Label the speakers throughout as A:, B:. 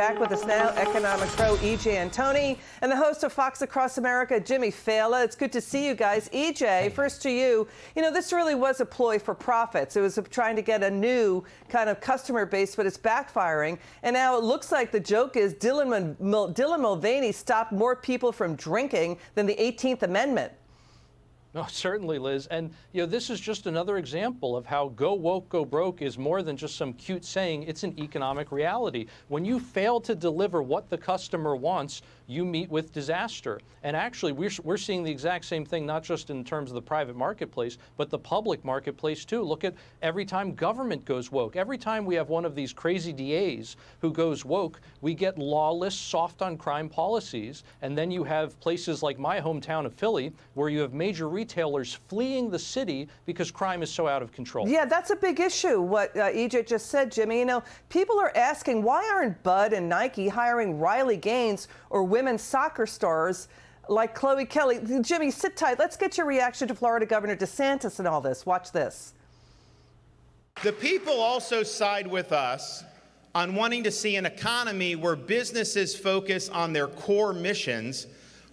A: back with us now, economic pro EJ Antoni, and the host of Fox Across America, Jimmy Failla. It's good to see you guys. EJ, first to you. You know, this really was a ploy for profits. It was trying to get a new kind of customer base, but it's backfiring. And now it looks like the joke is Dylan Mulvaney stopped more people from drinking than the 18th Amendment.
B: No, certainly, Liz. And, you know, this is just another example of how go woke, go broke is more than just some cute saying. It's an economic reality. When you fail to deliver what the customer wants, you meet with disaster. And actually, we're seeing the exact same thing, not just in terms of the private marketplace, but the public marketplace, too. Look at every time government goes woke. Every time we have one of these crazy DAs who goes woke, we get lawless, soft on crime policies. And then you have places like my hometown of Philly, where you have major retailers fleeing the city because crime is so out of control.
A: Yeah, that's a big issue, what EJ just said, Jimmy. You know, people are asking, why aren't Bud and Nike hiring Riley Gaines or women's soccer stars like Chloe Kelly? Jimmy, sit tight. Let's get your reaction to Florida Governor DeSantis and all this. Watch this.
C: The people also side with us on wanting to see an economy where businesses focus on their core missions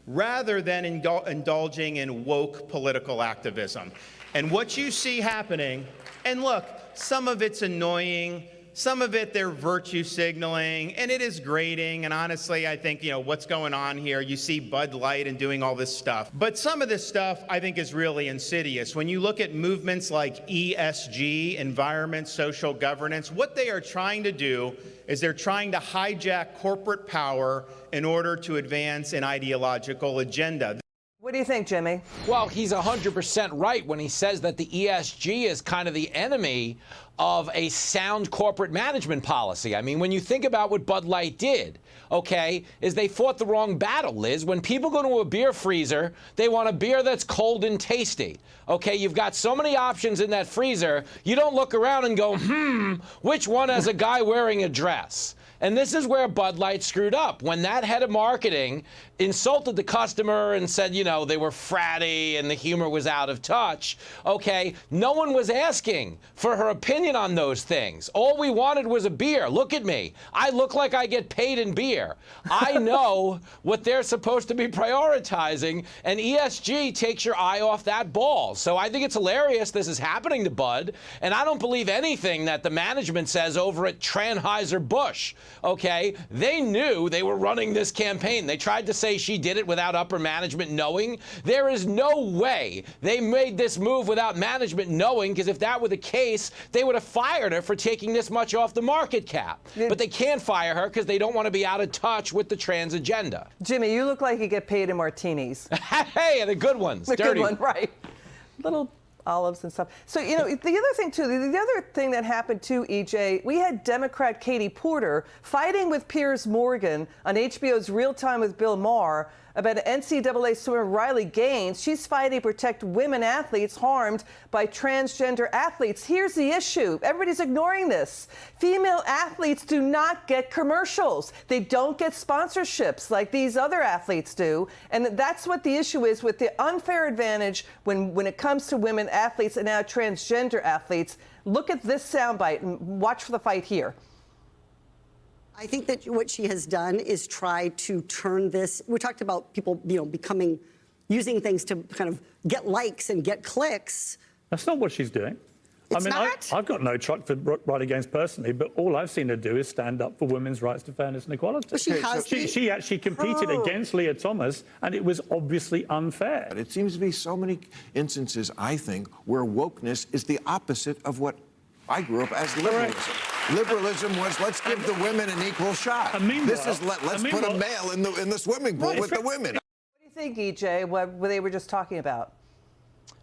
C: rather than indulging in woke political activism. And what you see happening, and look, some of it's annoying, some of it they're virtue signaling, and it is grating, and honestly, I think, you know, what's going on here, you see Bud Light and doing all this stuff. But some of this stuff, I think, is really insidious. When you look at movements like ESG, environment, social governance, what they are trying to do is they're trying to hijack corporate power in order to advance an ideological agenda.
A: What do you think, Jimmy?
D: Well, he's 100% right when he says that the ESG is kind of the enemy of a sound corporate management policy. I mean, when you think about what Bud Light did, okay, is they fought the wrong battle, Liz. When people go to a beer freezer, they want a beer that's cold and tasty. Okay, you've got so many options in that freezer, you don't look around and go, which one has a guy wearing a dress? And this is where Bud Light screwed up. When that head of marketing insulted the customer and said, you know, they were fratty and the humor was out of touch, okay, no one was asking for her opinion on those things. All we wanted was a beer. Look at me. I look like I get paid in beer. I know what they're supposed to be prioritizing, and ESG takes your eye off that ball. So I think it's hilarious this is happening to Bud, and I don't believe anything that the management says over at Anheuser-Busch. Okay, they knew they were running this campaign. They tried to say she did it without upper management knowing. There is no way they made this move without management knowing, because if that were the case, they would have fired her for taking this much off the market cap. Yeah. But they can't fire her because they don't want to be out of touch with the trans agenda.
A: Jimmy, you look like you get paid in martinis.
D: Hey, the good ones.
A: The
D: dirty.
A: good one, right. Little olives and stuff. So, you know, the other thing, too, the other thing that happened, too, EJ, we had Democrat Katie Porter fighting with Piers Morgan on HBO's Real Time with Bill Maher about NCAA swimmer Riley Gaines. She's fighting to protect women athletes harmed by transgender athletes. Here's the issue. Everybody's ignoring this. Female athletes do not get commercials. They don't get sponsorships like these other athletes do. And that's what the issue is with the unfair advantage when it comes to women athletes and now transgender athletes. Look at this soundbite and watch for the fight here.
E: I think that what she has done is try to turn this. We talked about people, you know, using things to kind of get likes and get clicks.
F: That's not what she's doing.
E: It's
F: I mean,
E: not?
F: I've got no truck for Riley Gaines personally, but all I've seen her do is stand up for women's rights to fairness and equality.
E: Well,
F: she actually competed against Leah Thomas, and it was obviously unfair.
G: But it seems to be so many instances, I think, where wokeness is the opposite of what I grew up as liberalism. Liberalism was, let's give the women an equal shot. This is let's put a male in the swimming pool with the women.
A: What do you think, EJ, what they were just talking about?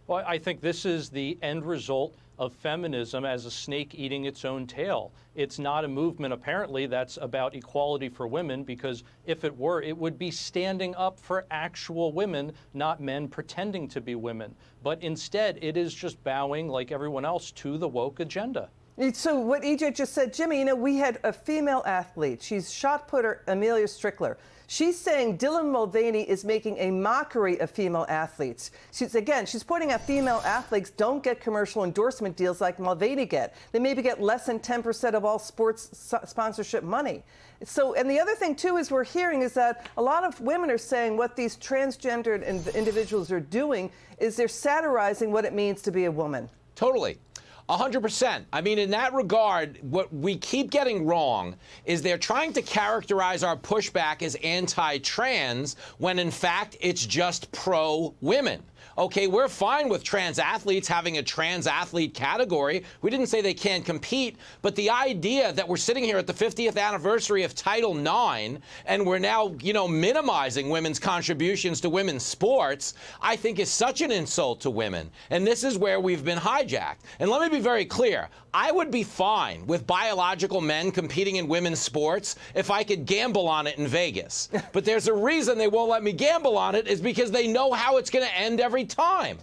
B: Well, I think this is the end result of feminism as a snake eating its own tail. It's not a movement, apparently, that's about equality for women, because if it were, it would be standing up for actual women, not men pretending to be women. But instead, it is just bowing, like everyone else, to the woke agenda.
A: So what EJ just said, Jimmy, we had a female athlete. She's shot putter Amelia Strickler. She's saying Dylan Mulvaney is making a mockery of female athletes. She's pointing out female athletes don't get commercial endorsement deals like Mulvaney get. They maybe get less than 10% of all sports sponsorship money. So, and the other thing, too, is we're hearing is that a lot of women are saying what these transgendered individuals are doing is they're satirizing what it means to be a woman.
D: Totally. 100%. I mean, in that regard, what we keep getting wrong is they're trying to characterize our pushback as anti-trans when, in fact, it's just pro-women. Okay, we're fine with trans athletes having a trans athlete category. We didn't say they can't compete, but the idea that we're sitting here at the 50th anniversary of Title IX and we're now, minimizing women's contributions to women's sports, I think is such an insult to women. And this is where we've been hijacked. And let me be very clear. I would be fine with biological men competing in women's sports if I could gamble on it in Vegas. But there's a reason they won't let me gamble on it is because they know how it's going to end every time.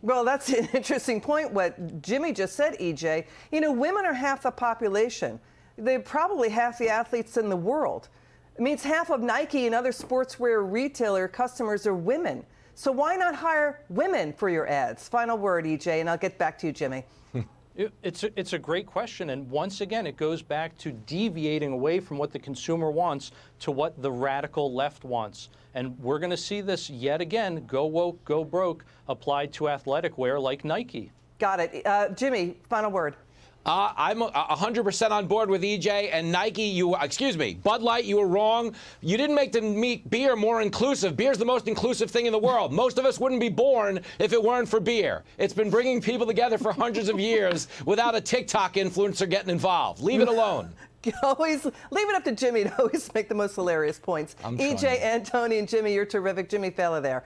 A: Well, that's an interesting point, what Jimmy just said, EJ. Women are half the population. They're probably half the athletes in the world. It means half of Nike and other sportswear retailer customers are women. So why not hire women for your ads? Final word, EJ, and I'll get back to you, Jimmy.
B: It's a great question, and once again, it goes back to deviating away from what the consumer wants to what the radical left wants. And we're going to see this yet again, go woke, go broke, applied to athletic wear like Nike.
A: Got it. Jimmy, final word.
D: I'm 100% on board with EJ and Nike. Bud Light, you were wrong. You didn't make the beer more inclusive. Beer's the most inclusive thing in the world. Most of us wouldn't be born if it weren't for beer. It's been bringing people together for hundreds of years without a TikTok influencer getting involved. Leave it alone.
A: Always leave it up to Jimmy to always make the most hilarious points. EJ, Antoni, and Jimmy, you're terrific. Jimmy Failla there.